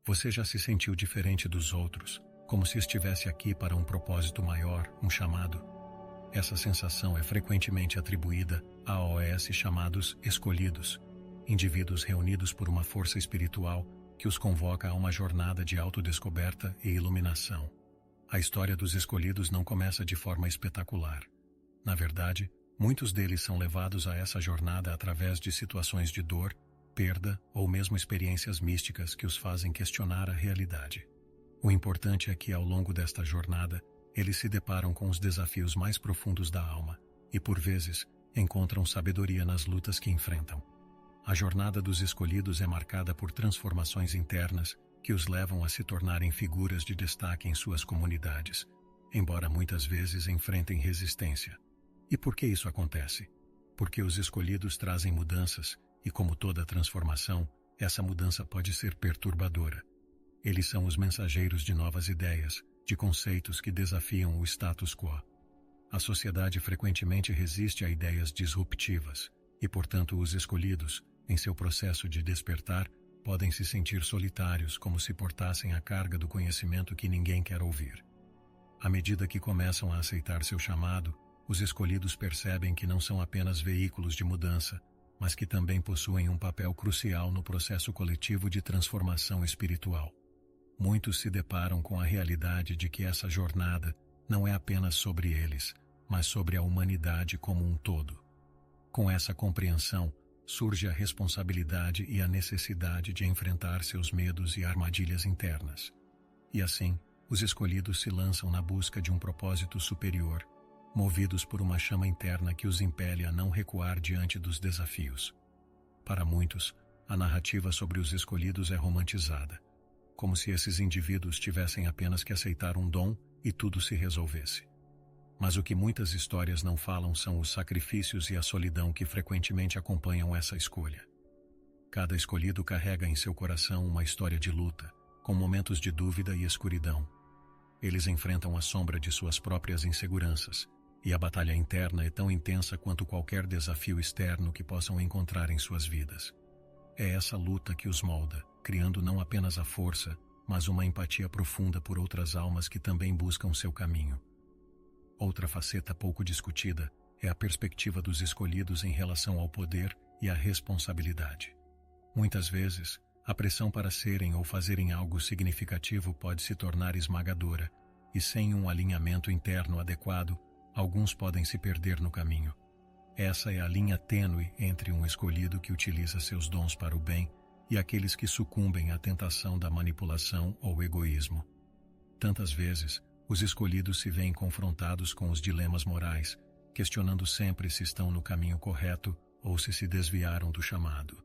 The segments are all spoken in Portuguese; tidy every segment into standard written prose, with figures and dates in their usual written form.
Você já se sentiu diferente dos outros, como se estivesse aqui para um propósito maior, um chamado? Essa sensação é frequentemente atribuída a OS chamados escolhidos, indivíduos reunidos por uma força espiritual que os convoca a uma jornada de autodescoberta e iluminação. A história dos escolhidos não começa de forma espetacular. Na verdade, muitos deles são levados a essa jornada através de situações de dor, perda ou mesmo experiências místicas que os fazem questionar a realidade. O importante é que, ao longo desta jornada, eles se deparam com os desafios mais profundos da alma e, por vezes, encontram sabedoria nas lutas que enfrentam. A jornada dos escolhidos é marcada por transformações internas que os levam a se tornarem figuras de destaque em suas comunidades, embora muitas vezes enfrentem resistência. E por que isso acontece? Porque os escolhidos trazem mudanças e, como toda transformação, essa mudança pode ser perturbadora. Eles são os mensageiros de novas ideias, de conceitos que desafiam o status quo. A sociedade frequentemente resiste a ideias disruptivas e, portanto, os escolhidos, em seu processo de despertar, podem se sentir solitários, como se portassem a carga do conhecimento que ninguém quer ouvir. À medida que começam a aceitar seu chamado, os escolhidos percebem que não são apenas veículos de mudança, mas que também possuem um papel crucial no processo coletivo de transformação espiritual. Muitos se deparam com a realidade de que essa jornada não é apenas sobre eles, mas sobre a humanidade como um todo. Com essa compreensão, surge a responsabilidade e a necessidade de enfrentar seus medos e armadilhas internas. E assim, os escolhidos se lançam na busca de um propósito superior, movidos por uma chama interna que os impele a não recuar diante dos desafios. Para muitos, a narrativa sobre os escolhidos é romantizada, como se esses indivíduos tivessem apenas que aceitar um dom e tudo se resolvesse. Mas o que muitas histórias não falam são os sacrifícios e a solidão que frequentemente acompanham essa escolha. Cada escolhido carrega em seu coração uma história de luta, com momentos de dúvida e escuridão. Eles enfrentam a sombra de suas próprias inseguranças, e a batalha interna é tão intensa quanto qualquer desafio externo que possam encontrar em suas vidas. É essa luta que os molda, criando não apenas a força, mas uma empatia profunda por outras almas que também buscam seu caminho. Outra faceta pouco discutida é a perspectiva dos escolhidos em relação ao poder e à responsabilidade. Muitas vezes, a pressão para serem ou fazerem algo significativo pode se tornar esmagadora, e sem um alinhamento interno adequado, alguns podem se perder no caminho. Essa é a linha tênue entre um escolhido que utiliza seus dons para o bem e aqueles que sucumbem à tentação da manipulação ou egoísmo. Tantas vezes, os escolhidos se veem confrontados com os dilemas morais, questionando sempre se estão no caminho correto ou se desviaram do chamado.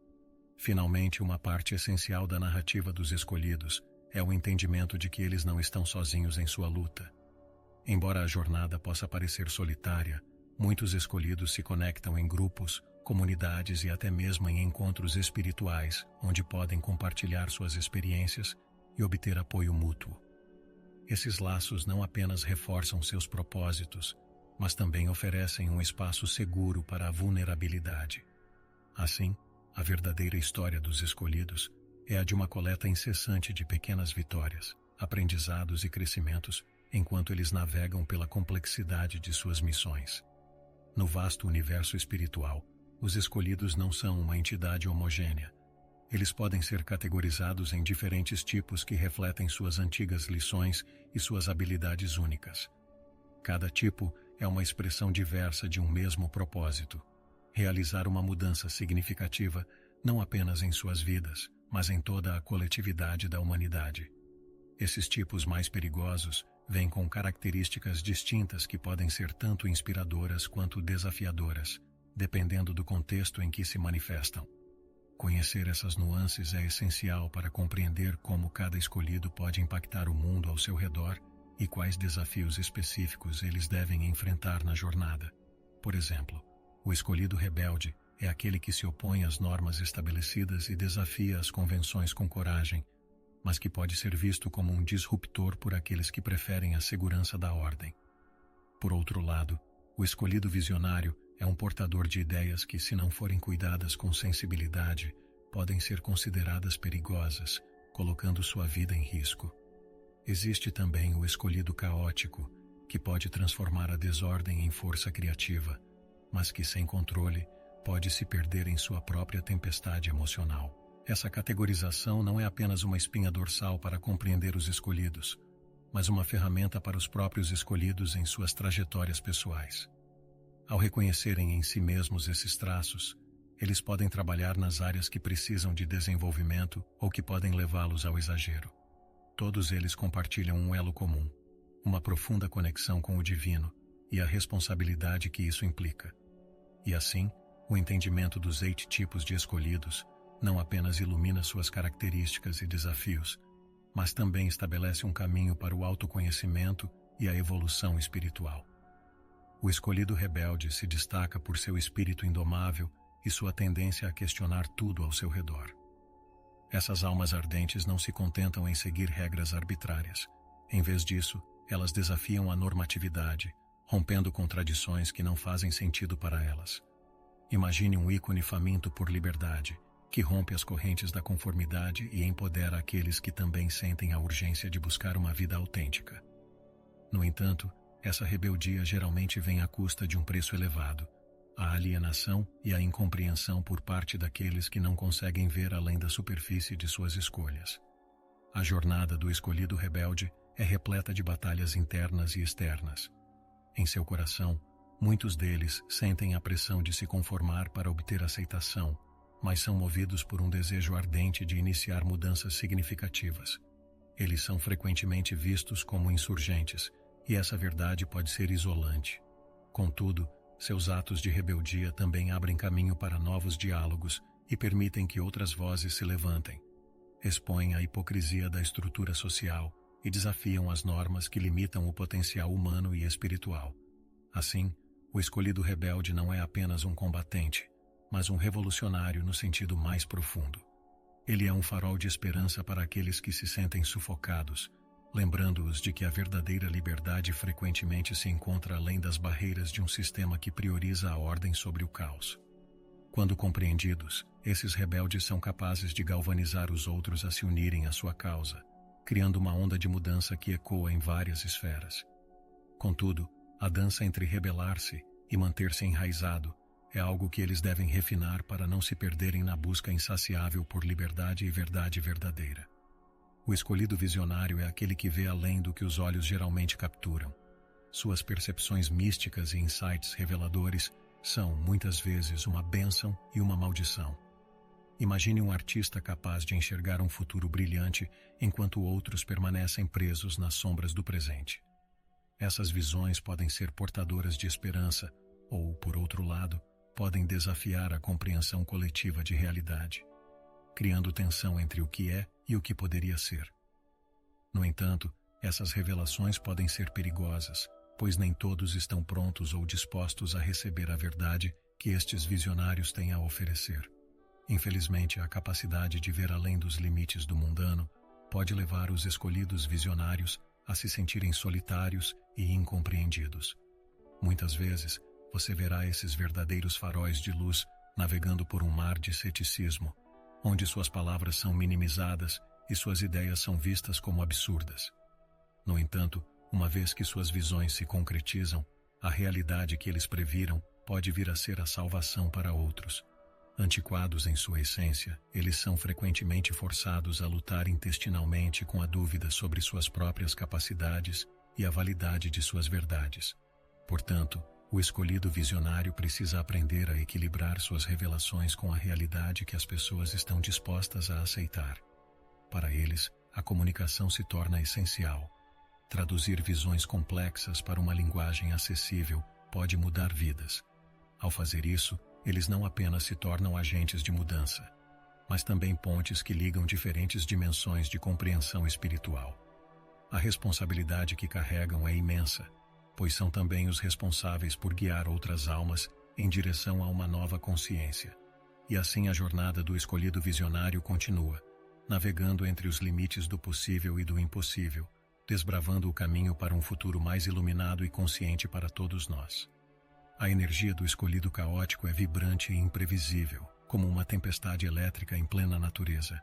Finalmente, uma parte essencial da narrativa dos escolhidos é o entendimento de que eles não estão sozinhos em sua luta. Embora a jornada possa parecer solitária, muitos escolhidos se conectam em grupos, comunidades e até mesmo em encontros espirituais, onde podem compartilhar suas experiências e obter apoio mútuo. Esses laços não apenas reforçam seus propósitos, mas também oferecem um espaço seguro para a vulnerabilidade. Assim, a verdadeira história dos escolhidos é a de uma coleta incessante de pequenas vitórias, aprendizados e crescimentos, enquanto eles navegam pela complexidade de suas missões. No vasto universo espiritual, os escolhidos não são uma entidade homogênea. Eles podem ser categorizados em diferentes tipos que refletem suas antigas lições e suas habilidades únicas. Cada tipo é uma expressão diversa de um mesmo propósito: realizar uma mudança significativa não apenas em suas vidas, mas em toda a coletividade da humanidade. Esses tipos mais perigosos vêm com características distintas que podem ser tanto inspiradoras quanto desafiadoras, dependendo do contexto em que se manifestam. Conhecer essas nuances é essencial para compreender como cada escolhido pode impactar o mundo ao seu redor e quais desafios específicos eles devem enfrentar na jornada. Por exemplo, o escolhido rebelde é aquele que se opõe às normas estabelecidas e desafia as convenções com coragem, mas que pode ser visto como um disruptor por aqueles que preferem a segurança da ordem. Por outro lado, o escolhido visionário é um portador de ideias que, se não forem cuidadas com sensibilidade, podem ser consideradas perigosas, colocando sua vida em risco. Existe também o escolhido caótico, que pode transformar a desordem em força criativa, mas que, sem controle, pode se perder em sua própria tempestade emocional. Essa categorização não é apenas uma espinha dorsal para compreender os escolhidos, mas uma ferramenta para os próprios escolhidos em suas trajetórias pessoais. Ao reconhecerem em si mesmos esses traços, eles podem trabalhar nas áreas que precisam de desenvolvimento ou que podem levá-los ao exagero. Todos eles compartilham um elo comum, uma profunda conexão com o divino e a responsabilidade que isso implica. E assim, o entendimento dos 8 tipos de escolhidos não apenas ilumina suas características e desafios, mas também estabelece um caminho para o autoconhecimento e a evolução espiritual. O escolhido rebelde se destaca por seu espírito indomável e sua tendência a questionar tudo ao seu redor. Essas almas ardentes não se contentam em seguir regras arbitrárias. Em vez disso, elas desafiam a normatividade, rompendo com tradições que não fazem sentido para elas. Imagine um ícone faminto por liberdade, que rompe as correntes da conformidade e empodera aqueles que também sentem a urgência de buscar uma vida autêntica. No entanto, essa rebeldia geralmente vem à custa de um preço elevado: a alienação e a incompreensão por parte daqueles que não conseguem ver além da superfície de suas escolhas. A jornada do escolhido rebelde é repleta de batalhas internas e externas. Em seu coração, muitos deles sentem a pressão de se conformar para obter aceitação, mas são movidos por um desejo ardente de iniciar mudanças significativas. Eles são frequentemente vistos como insurgentes, e essa verdade pode ser isolante. Contudo, seus atos de rebeldia também abrem caminho para novos diálogos e permitem que outras vozes se levantem. Expõem a hipocrisia da estrutura social e desafiam as normas que limitam o potencial humano e espiritual. Assim, o escolhido rebelde não é apenas um combatente, mas um revolucionário no sentido mais profundo. Ele é um farol de esperança para aqueles que se sentem sufocados, lembrando-os de que a verdadeira liberdade frequentemente se encontra além das barreiras de um sistema que prioriza a ordem sobre o caos. Quando compreendidos, esses rebeldes são capazes de galvanizar os outros a se unirem à sua causa, criando uma onda de mudança que ecoa em várias esferas. Contudo, a dança entre rebelar-se e manter-se enraizado é algo que eles devem refinar para não se perderem na busca insaciável por liberdade e verdade verdadeira. O escolhido visionário é aquele que vê além do que os olhos geralmente capturam. Suas percepções místicas e insights reveladores são, muitas vezes, uma bênção e uma maldição. Imagine um artista capaz de enxergar um futuro brilhante enquanto outros permanecem presos nas sombras do presente. Essas visões podem ser portadoras de esperança ou, por outro lado, podem desafiar a compreensão coletiva de realidade, criando tensão entre o que é e o que poderia ser. No entanto, essas revelações podem ser perigosas, pois nem todos estão prontos ou dispostos a receber a verdade que estes visionários têm a oferecer. Infelizmente, a capacidade de ver além dos limites do mundano pode levar os escolhidos visionários a se sentirem solitários e incompreendidos. Muitas vezes, você verá esses verdadeiros faróis de luz navegando por um mar de ceticismo, onde suas palavras são minimizadas e suas ideias são vistas como absurdas. No entanto, uma vez que suas visões se concretizam, a realidade que eles previram pode vir a ser a salvação para outros. Antiquados em sua essência, eles são frequentemente forçados a lutar intestinalmente com a dúvida sobre suas próprias capacidades e a validade de suas verdades. Portanto, o escolhido visionário precisa aprender a equilibrar suas revelações com a realidade que as pessoas estão dispostas a aceitar. Para eles, a comunicação se torna essencial. Traduzir visões complexas para uma linguagem acessível pode mudar vidas. Ao fazer isso, eles não apenas se tornam agentes de mudança, mas também pontes que ligam diferentes dimensões de compreensão espiritual. A responsabilidade que carregam é imensa, pois são também os responsáveis por guiar outras almas em direção a uma nova consciência. E assim a jornada do escolhido visionário continua, navegando entre os limites do possível e do impossível, desbravando o caminho para um futuro mais iluminado e consciente para todos nós. A energia do escolhido caótico é vibrante e imprevisível, como uma tempestade elétrica em plena natureza.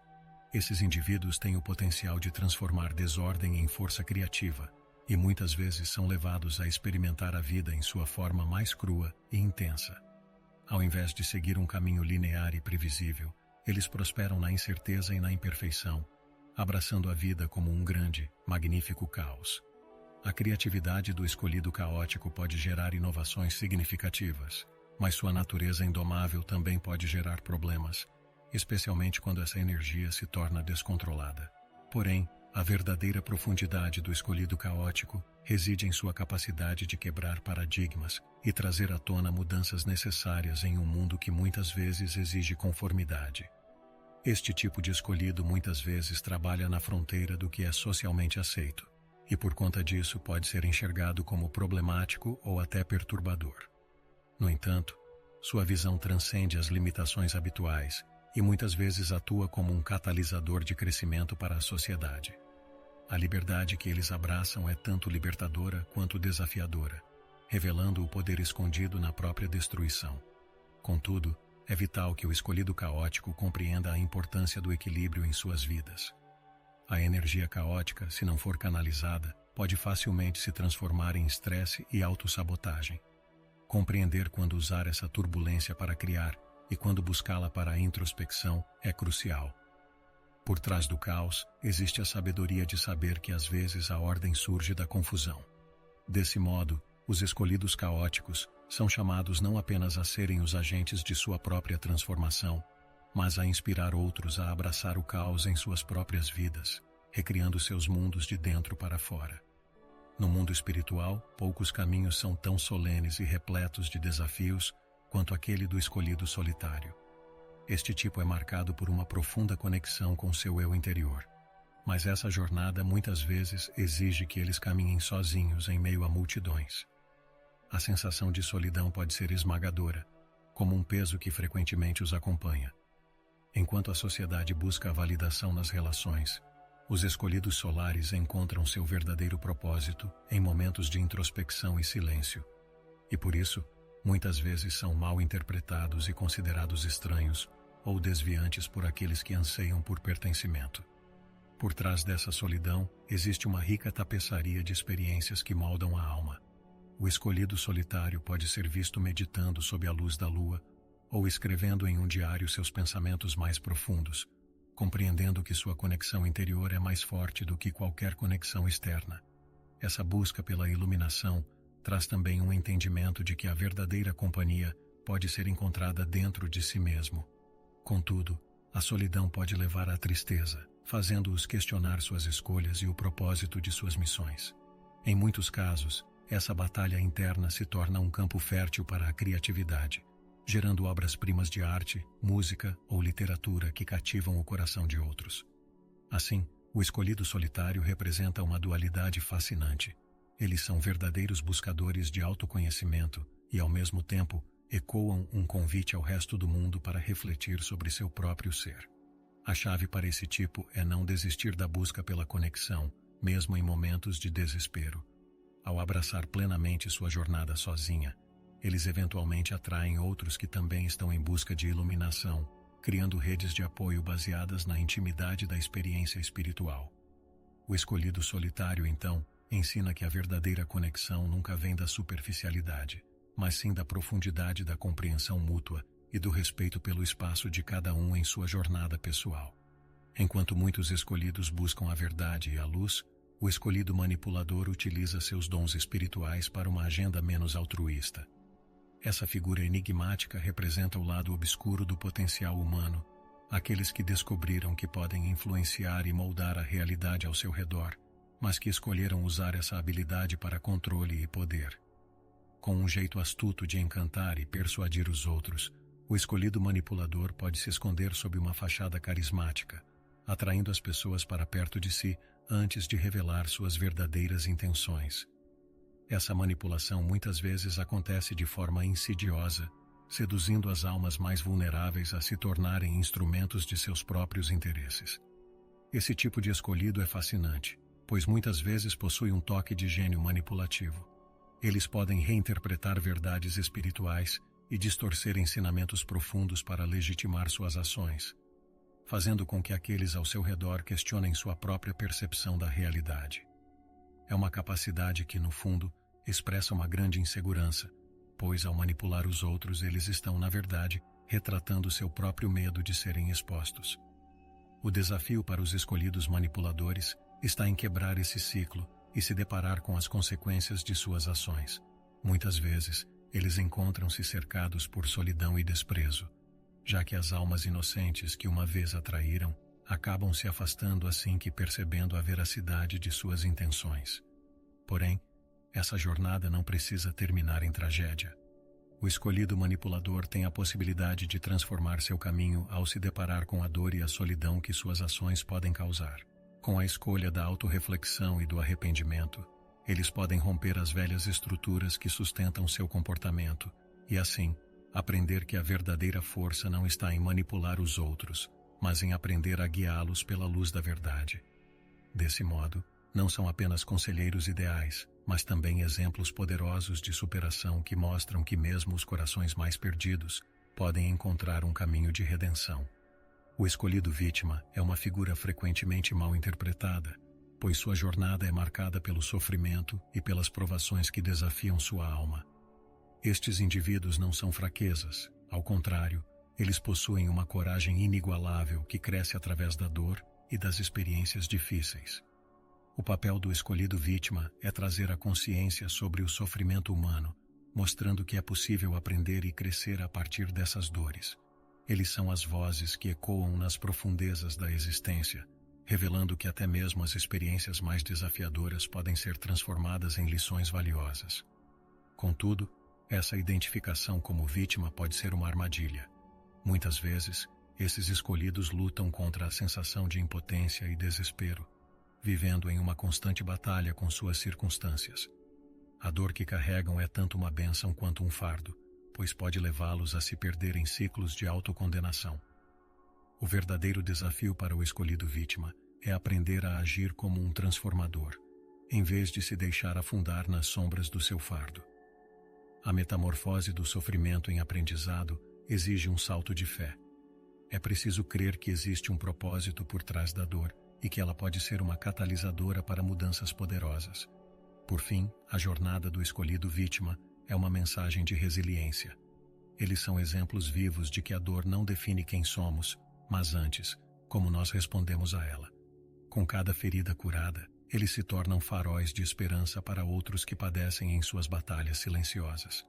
Esses indivíduos têm o potencial de transformar desordem em força criativa, e muitas vezes são levados a experimentar a vida em sua forma mais crua e intensa. Ao invés de seguir um caminho linear e previsível, eles prosperam na incerteza e na imperfeição, abraçando a vida como um grande, magnífico caos. A criatividade do escolhido caótico pode gerar inovações significativas, mas sua natureza indomável também pode gerar problemas, especialmente quando essa energia se torna descontrolada. Porém, a verdadeira profundidade do escolhido caótico reside em sua capacidade de quebrar paradigmas e trazer à tona mudanças necessárias em um mundo que muitas vezes exige conformidade. Este tipo de escolhido muitas vezes trabalha na fronteira do que é socialmente aceito, e por conta disso pode ser enxergado como problemático ou até perturbador. No entanto, sua visão transcende as limitações habituais e muitas vezes atua como um catalisador de crescimento para a sociedade. A liberdade que eles abraçam é tanto libertadora quanto desafiadora, revelando o poder escondido na própria destruição. Contudo, é vital que o escolhido caótico compreenda a importância do equilíbrio em suas vidas. A energia caótica, se não for canalizada, pode facilmente se transformar em estresse e autossabotagem. Compreender quando usar essa turbulência para criar e quando buscá-la para a introspecção é crucial. Por trás do caos, existe a sabedoria de saber que às vezes a ordem surge da confusão. Desse modo, os escolhidos caóticos são chamados não apenas a serem os agentes de sua própria transformação, mas a inspirar outros a abraçar o caos em suas próprias vidas, recriando seus mundos de dentro para fora. No mundo espiritual, poucos caminhos são tão solenes e repletos de desafios quanto aquele do escolhido solitário. Este tipo é marcado por uma profunda conexão com seu eu interior, mas essa jornada muitas vezes exige que eles caminhem sozinhos em meio a multidões. A sensação de solidão pode ser esmagadora, como um peso que frequentemente os acompanha. Enquanto a sociedade busca a validação nas relações, os escolhidos solares encontram seu verdadeiro propósito em momentos de introspecção e silêncio, e por isso, muitas vezes são mal interpretados e considerados estranhos ou desviantes por aqueles que anseiam por pertencimento. Por trás dessa solidão, existe uma rica tapeçaria de experiências que moldam a alma. O escolhido solitário pode ser visto meditando sob a luz da lua ou escrevendo em um diário seus pensamentos mais profundos, compreendendo que sua conexão interior é mais forte do que qualquer conexão externa. Essa busca pela iluminação traz também um entendimento de que a verdadeira companhia pode ser encontrada dentro de si mesmo. Contudo, a solidão pode levar à tristeza, fazendo-os questionar suas escolhas e o propósito de suas missões. Em muitos casos, essa batalha interna se torna um campo fértil para a criatividade, gerando obras-primas de arte, música ou literatura que cativam o coração de outros. Assim, o escolhido solitário representa uma dualidade fascinante. Eles são verdadeiros buscadores de autoconhecimento e, ao mesmo tempo, ecoam um convite ao resto do mundo para refletir sobre seu próprio ser. A chave para esse tipo é não desistir da busca pela conexão, mesmo em momentos de desespero. Ao abraçar plenamente sua jornada sozinha, eles eventualmente atraem outros que também estão em busca de iluminação, criando redes de apoio baseadas na intimidade da experiência espiritual. O escolhido solitário, então, ensina que a verdadeira conexão nunca vem da superficialidade, mas sim da profundidade da compreensão mútua e do respeito pelo espaço de cada um em sua jornada pessoal. Enquanto muitos escolhidos buscam a verdade e a luz, o escolhido manipulador utiliza seus dons espirituais para uma agenda menos altruísta. Essa figura enigmática representa o lado obscuro do potencial humano, aqueles que descobriram que podem influenciar e moldar a realidade ao seu redor, mas que escolheram usar essa habilidade para controle e poder. Com um jeito astuto de encantar e persuadir os outros, o escolhido manipulador pode se esconder sob uma fachada carismática, atraindo as pessoas para perto de si antes de revelar suas verdadeiras intenções. Essa manipulação muitas vezes acontece de forma insidiosa, seduzindo as almas mais vulneráveis a se tornarem instrumentos de seus próprios interesses. Esse tipo de escolhido é fascinante, pois muitas vezes possui um toque de gênio manipulativo. Eles podem reinterpretar verdades espirituais e distorcer ensinamentos profundos para legitimar suas ações. fazendo com que aqueles ao seu redor questionem sua própria percepção da realidade. É uma capacidade que, no fundo, expressa uma grande insegurança, pois ao manipular os outros eles estão, na verdade, retratando seu próprio medo de serem expostos. O desafio para os escolhidos manipuladores está em quebrar esse ciclo e se deparar com as consequências de suas ações. Muitas vezes, eles encontram-se cercados por solidão e desprezo, já que as almas inocentes que uma vez atraíram acabam se afastando assim que percebendo a veracidade de suas intenções. Porém, essa jornada não precisa terminar em tragédia. O escolhido manipulador tem a possibilidade de transformar seu caminho ao se deparar com a dor e a solidão que suas ações podem causar. Com a escolha da autorreflexão e do arrependimento, eles podem romper as velhas estruturas que sustentam seu comportamento e, assim, aprender que a verdadeira força não está em manipular os outros, mas em aprender a guiá-los pela luz da verdade. Desse modo, não são apenas conselheiros ideais, mas também exemplos poderosos de superação que mostram que mesmo os corações mais perdidos podem encontrar um caminho de redenção. O escolhido vítima é uma figura frequentemente mal interpretada, pois sua jornada é marcada pelo sofrimento e pelas provações que desafiam sua alma. Estes indivíduos não são fraquezas, ao contrário, eles possuem uma coragem inigualável que cresce através da dor e das experiências difíceis. O papel do escolhido vítima é trazer a consciência sobre o sofrimento humano, mostrando que é possível aprender e crescer a partir dessas dores. Eles são as vozes que ecoam nas profundezas da existência, revelando que até mesmo as experiências mais desafiadoras podem ser transformadas em lições valiosas. Contudo, essa identificação como vítima pode ser uma armadilha. Muitas vezes, esses escolhidos lutam contra a sensação de impotência e desespero, vivendo em uma constante batalha com suas circunstâncias. A dor que carregam é tanto uma bênção quanto um fardo, pois pode levá-los a se perder em ciclos de autocondenação. O verdadeiro desafio para o escolhido vítima é aprender a agir como um transformador, em vez de se deixar afundar nas sombras do seu fardo. A metamorfose do sofrimento em aprendizado exige um salto de fé. É preciso crer que existe um propósito por trás da dor e que ela pode ser uma catalisadora para mudanças poderosas. Por fim, a jornada do escolhido vítima é uma mensagem de resiliência. Eles são exemplos vivos de que a dor não define quem somos, mas antes, como nós respondemos a ela. Com cada ferida curada, eles se tornam faróis de esperança para outros que padecem em suas batalhas silenciosas.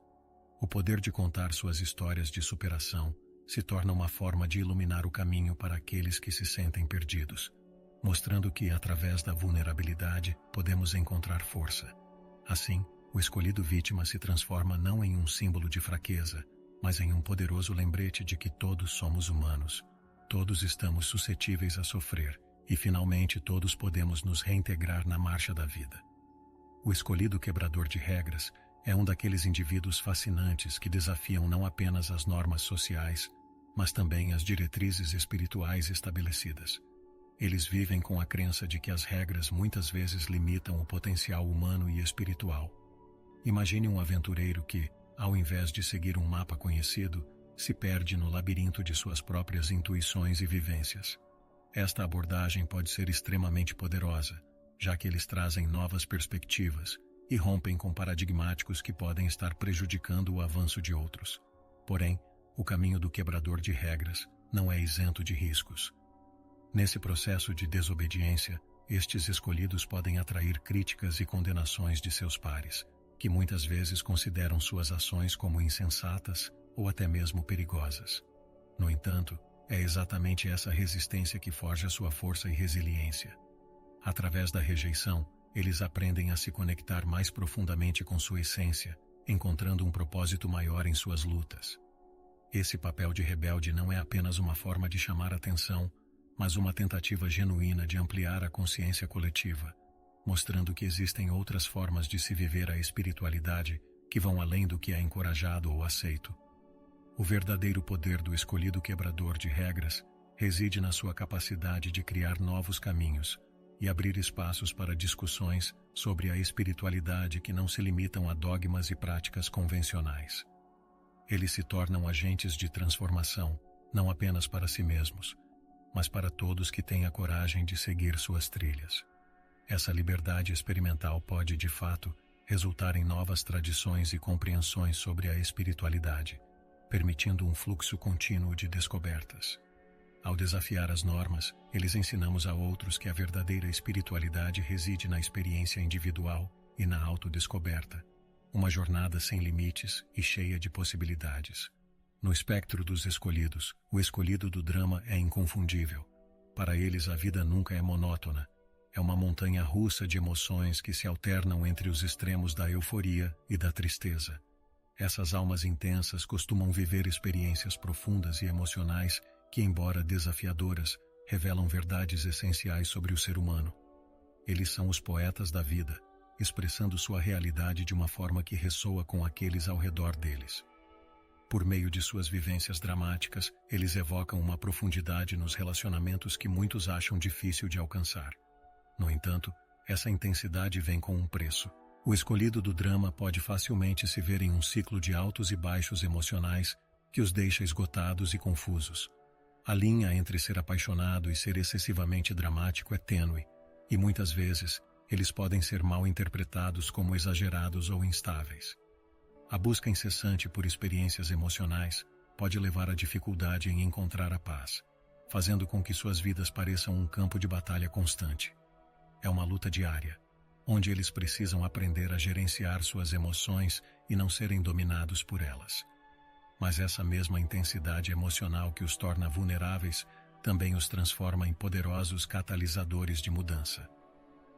O poder de contar suas histórias de superação se torna uma forma de iluminar o caminho para aqueles que se sentem perdidos, mostrando que, através da vulnerabilidade, podemos encontrar força. Assim, o escolhido vítima se transforma não em um símbolo de fraqueza, mas em um poderoso lembrete de que todos somos humanos, todos estamos suscetíveis a sofrer, e finalmente todos podemos nos reintegrar na marcha da vida. O escolhido quebrador de regras é um daqueles indivíduos fascinantes que desafiam não apenas as normas sociais, mas também as diretrizes espirituais estabelecidas. Eles vivem com a crença de que as regras muitas vezes limitam o potencial humano e espiritual. Imagine um aventureiro que, ao invés de seguir um mapa conhecido, se perde no labirinto de suas próprias intuições e vivências. Esta abordagem pode ser extremamente poderosa, já que eles trazem novas perspectivas e rompem com paradigmáticos que podem estar prejudicando o avanço de outros. Porém, o caminho do quebrador de regras não é isento de riscos. Nesse processo de desobediência, estes escolhidos podem atrair críticas e condenações de seus pares, que muitas vezes consideram suas ações como insensatas ou até mesmo perigosas. No entanto, é exatamente essa resistência que forja sua força e resiliência. Através da rejeição, eles aprendem a se conectar mais profundamente com sua essência, encontrando um propósito maior em suas lutas. Esse papel de rebelde não é apenas uma forma de chamar atenção, mas uma tentativa genuína de ampliar a consciência coletiva, mostrando que existem outras formas de se viver a espiritualidade que vão além do que é encorajado ou aceito. O verdadeiro poder do escolhido quebrador de regras reside na sua capacidade de criar novos caminhos e abrir espaços para discussões sobre a espiritualidade que não se limitam a dogmas e práticas convencionais. Eles se tornam agentes de transformação, não apenas para si mesmos, mas para todos que têm a coragem de seguir suas trilhas. Essa liberdade experimental pode, de fato, resultar em novas tradições e compreensões sobre a espiritualidade, permitindo um fluxo contínuo de descobertas. Ao desafiar as normas, eles ensinamos a outros que a verdadeira espiritualidade reside na experiência individual e na autodescoberta, uma jornada sem limites e cheia de possibilidades. No espectro dos escolhidos, o escolhido do drama é inconfundível. Para eles, a vida nunca é monótona. É uma montanha russa de emoções que se alternam entre os extremos da euforia e da tristeza. Essas almas intensas costumam viver experiências profundas e emocionais que, embora desafiadoras, revelam verdades essenciais sobre o ser humano. Eles são os poetas da vida, expressando sua realidade de uma forma que ressoa com aqueles ao redor deles. Por meio de suas vivências dramáticas, eles evocam uma profundidade nos relacionamentos que muitos acham difícil de alcançar. No entanto, essa intensidade vem com um preço. O escolhido do drama pode facilmente se ver em um ciclo de altos e baixos emocionais que os deixa esgotados e confusos. A linha entre ser apaixonado e ser excessivamente dramático é tênue, e muitas vezes eles podem ser mal interpretados como exagerados ou instáveis. A busca incessante por experiências emocionais pode levar à dificuldade em encontrar a paz, fazendo com que suas vidas pareçam um campo de batalha constante. É uma luta diária, onde eles precisam aprender a gerenciar suas emoções e não serem dominados por elas. Mas essa mesma intensidade emocional que os torna vulneráveis também os transforma em poderosos catalisadores de mudança.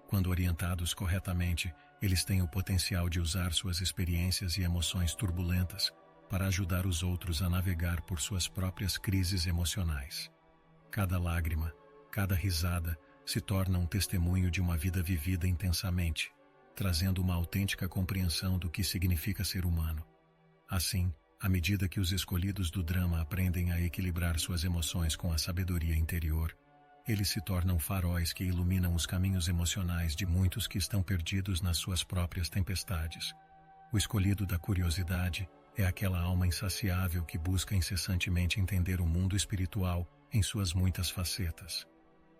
Quando orientados corretamente, eles têm o potencial de usar suas experiências e emoções turbulentas para ajudar os outros a navegar por suas próprias crises emocionais. Cada lágrima, cada risada se torna um testemunho de uma vida vivida intensamente, trazendo uma autêntica compreensão do que significa ser humano. Assim, à medida que os escolhidos do drama aprendem a equilibrar suas emoções com a sabedoria interior, eles se tornam faróis que iluminam os caminhos emocionais de muitos que estão perdidos nas suas próprias tempestades. O escolhido da curiosidade é aquela alma insaciável que busca incessantemente entender o mundo espiritual em suas muitas facetas.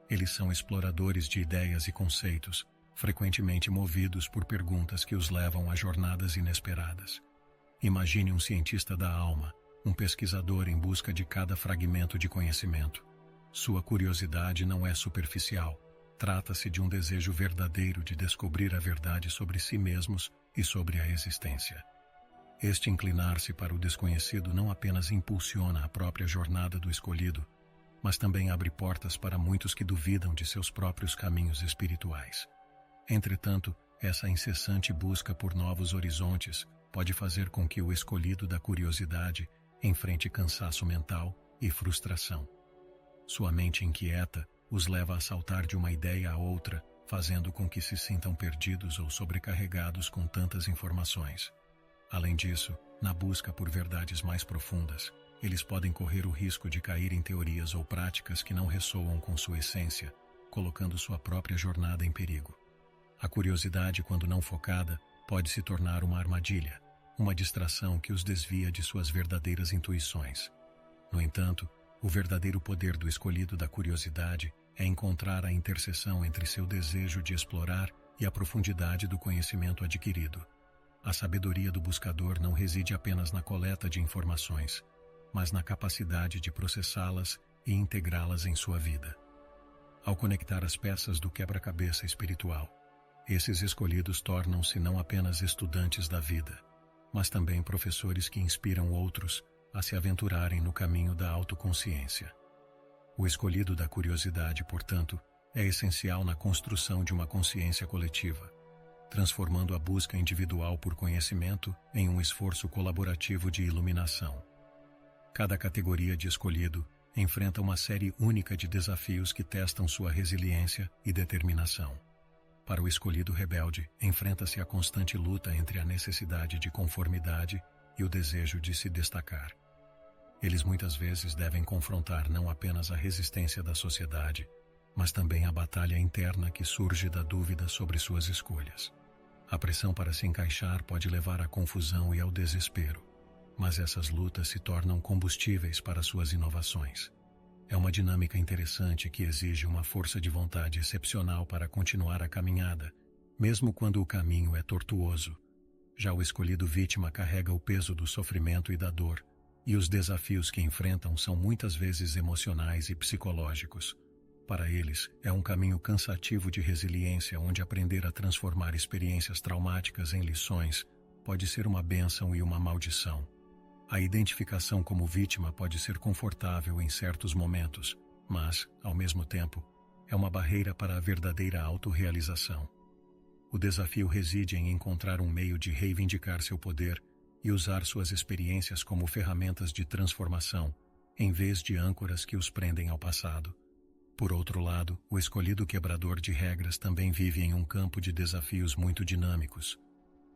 Eles são exploradores de ideias e conceitos, frequentemente movidos por perguntas que os levam a jornadas inesperadas. Imagine um cientista da alma, um pesquisador em busca de cada fragmento de conhecimento. Sua curiosidade não é superficial. Trata-se de um desejo verdadeiro de descobrir a verdade sobre si mesmos e sobre a existência. Este inclinar-se para o desconhecido não apenas impulsiona a própria jornada do escolhido, mas também abre portas para muitos que duvidam de seus próprios caminhos espirituais. Entretanto, essa incessante busca por novos horizontes pode fazer com que o escolhido da curiosidade enfrente cansaço mental e frustração. Sua mente inquieta os leva a saltar de uma ideia a outra, fazendo com que se sintam perdidos ou sobrecarregados com tantas informações. Além disso, na busca por verdades mais profundas, eles podem correr o risco de cair em teorias ou práticas que não ressoam com sua essência, colocando sua própria jornada em perigo. A curiosidade, quando não focada, pode se tornar uma armadilha, uma distração que os desvia de suas verdadeiras intuições. No entanto, o verdadeiro poder do escolhido da curiosidade é encontrar a interseção entre seu desejo de explorar e a profundidade do conhecimento adquirido. A sabedoria do buscador não reside apenas na coleta de informações, mas na capacidade de processá-las e integrá-las em sua vida. Ao conectar as peças do quebra-cabeça espiritual, esses escolhidos tornam-se não apenas estudantes da vida, mas também professores que inspiram outros a se aventurarem no caminho da autoconsciência. O escolhido da curiosidade, portanto, é essencial na construção de uma consciência coletiva, transformando a busca individual por conhecimento em um esforço colaborativo de iluminação. Cada categoria de escolhido enfrenta uma série única de desafios que testam sua resiliência e determinação. Para o escolhido rebelde, enfrenta-se a constante luta entre a necessidade de conformidade e o desejo de se destacar. Eles muitas vezes devem confrontar não apenas a resistência da sociedade, mas também a batalha interna que surge da dúvida sobre suas escolhas. A pressão para se encaixar pode levar à confusão e ao desespero, mas essas lutas se tornam combustíveis para suas inovações. É uma dinâmica interessante que exige uma força de vontade excepcional para continuar a caminhada, mesmo quando o caminho é tortuoso. Já o escolhido vítima carrega o peso do sofrimento e da dor, e os desafios que enfrentam são muitas vezes emocionais e psicológicos. Para eles, é um caminho cansativo de resiliência onde aprender a transformar experiências traumáticas em lições pode ser uma bênção e uma maldição. A identificação como vítima pode ser confortável em certos momentos, mas, ao mesmo tempo, é uma barreira para a verdadeira autorrealização. O desafio reside em encontrar um meio de reivindicar seu poder e usar suas experiências como ferramentas de transformação, em vez de âncoras que os prendem ao passado. Por outro lado, o escolhido quebrador de regras também vive em um campo de desafios muito dinâmicos.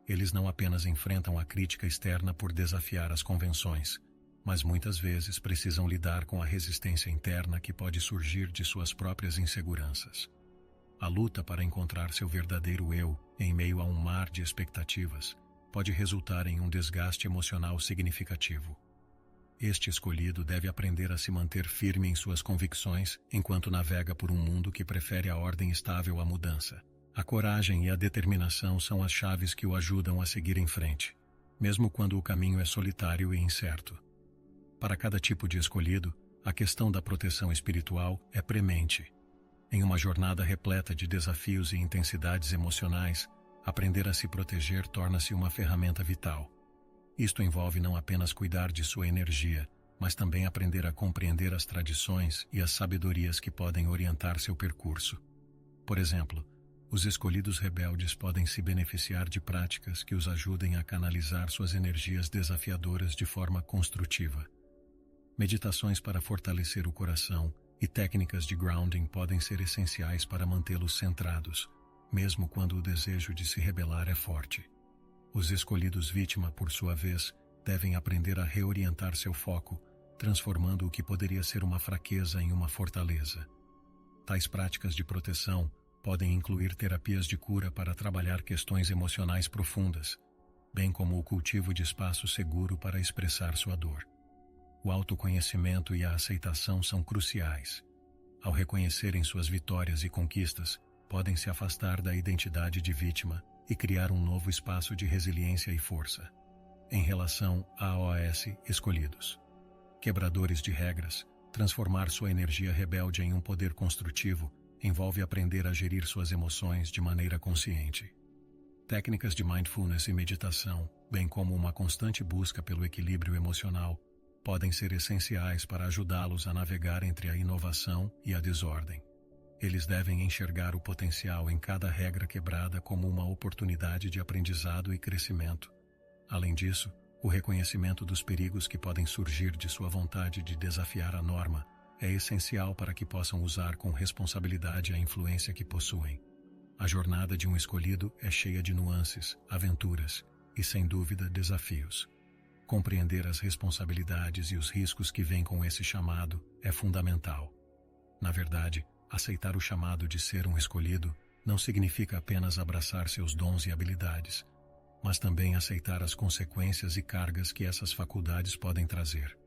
Eles não apenas enfrentam a crítica externa por desafiar as convenções, mas muitas vezes precisam lidar com a resistência interna que pode surgir de suas próprias inseguranças. A luta para encontrar seu verdadeiro eu, em meio a um mar de expectativas, pode resultar em um desgaste emocional significativo. Este escolhido deve aprender a se manter firme em suas convicções enquanto navega por um mundo que prefere a ordem estável à mudança. A coragem e a determinação são as chaves que o ajudam a seguir em frente, mesmo quando o caminho é solitário e incerto. Para cada tipo de escolhido, a questão da proteção espiritual é premente. Em uma jornada repleta de desafios e intensidades emocionais, aprender a se proteger torna-se uma ferramenta vital. Isto envolve não apenas cuidar de sua energia, mas também aprender a compreender as tradições e as sabedorias que podem orientar seu percurso. Por exemplo, os escolhidos rebeldes podem se beneficiar de práticas que os ajudem a canalizar suas energias desafiadoras de forma construtiva. Meditações para fortalecer o coração e técnicas de grounding podem ser essenciais para mantê-los centrados, mesmo quando o desejo de se rebelar é forte. Os escolhidos vítima, por sua vez, devem aprender a reorientar seu foco, transformando o que poderia ser uma fraqueza em uma fortaleza. Tais práticas de proteção podem incluir terapias de cura para trabalhar questões emocionais profundas, bem como o cultivo de espaço seguro para expressar sua dor. O autoconhecimento e a aceitação são cruciais. Ao reconhecerem suas vitórias e conquistas, podem se afastar da identidade de vítima e criar um novo espaço de resiliência e força. Em relação a OS escolhidos, quebradores de regras, transformar sua energia rebelde em um poder construtivo envolve aprender a gerir suas emoções de maneira consciente. Técnicas de mindfulness e meditação, bem como uma constante busca pelo equilíbrio emocional, podem ser essenciais para ajudá-los a navegar entre a inovação e a desordem. Eles devem enxergar o potencial em cada regra quebrada como uma oportunidade de aprendizado e crescimento. Além disso, o reconhecimento dos perigos que podem surgir de sua vontade de desafiar a norma é essencial para que possam usar com responsabilidade a influência que possuem. A jornada de um escolhido é cheia de nuances, aventuras e, sem dúvida, desafios. Compreender as responsabilidades e os riscos que vêm com esse chamado é fundamental. Na verdade, aceitar o chamado de ser um escolhido não significa apenas abraçar seus dons e habilidades, mas também aceitar as consequências e cargas que essas faculdades podem trazer.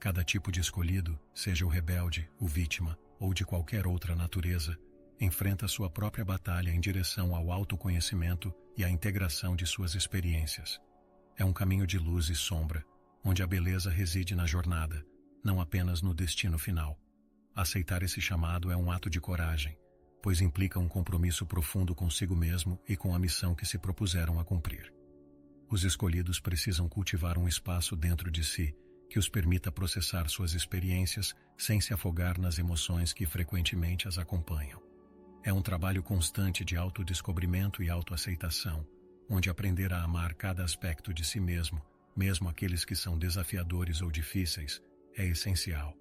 Cada tipo de escolhido, seja o rebelde, o vítima ou de qualquer outra natureza, enfrenta sua própria batalha em direção ao autoconhecimento e à integração de suas experiências. É um caminho de luz e sombra, onde a beleza reside na jornada, não apenas no destino final. Aceitar esse chamado é um ato de coragem, pois implica um compromisso profundo consigo mesmo e com a missão que se propuseram a cumprir. Os escolhidos precisam cultivar um espaço dentro de si que os permita processar suas experiências sem se afogar nas emoções que frequentemente as acompanham. É um trabalho constante de autodescobrimento e autoaceitação, onde aprender a amar cada aspecto de si mesmo, mesmo aqueles que são desafiadores ou difíceis, é essencial.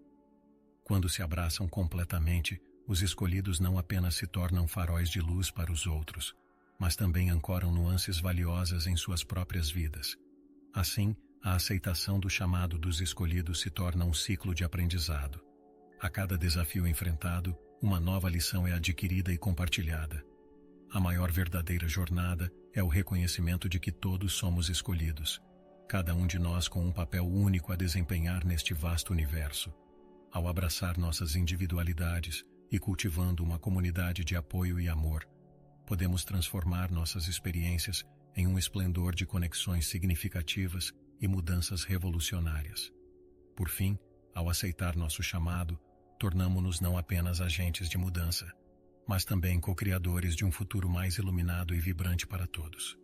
Quando se abraçam completamente, os escolhidos não apenas se tornam faróis de luz para os outros, mas também ancoram nuances valiosas em suas próprias vidas. Assim, a aceitação do chamado dos escolhidos se torna um ciclo de aprendizado. A cada desafio enfrentado, uma nova lição é adquirida e compartilhada. A maior verdadeira jornada é o reconhecimento de que todos somos escolhidos, cada um de nós com um papel único a desempenhar neste vasto universo. Ao abraçar nossas individualidades e cultivando uma comunidade de apoio e amor, podemos transformar nossas experiências em um esplendor de conexões significativas e mudanças revolucionárias. Por fim, ao aceitar nosso chamado, tornamo-nos não apenas agentes de mudança, mas também co-criadores de um futuro mais iluminado e vibrante para todos.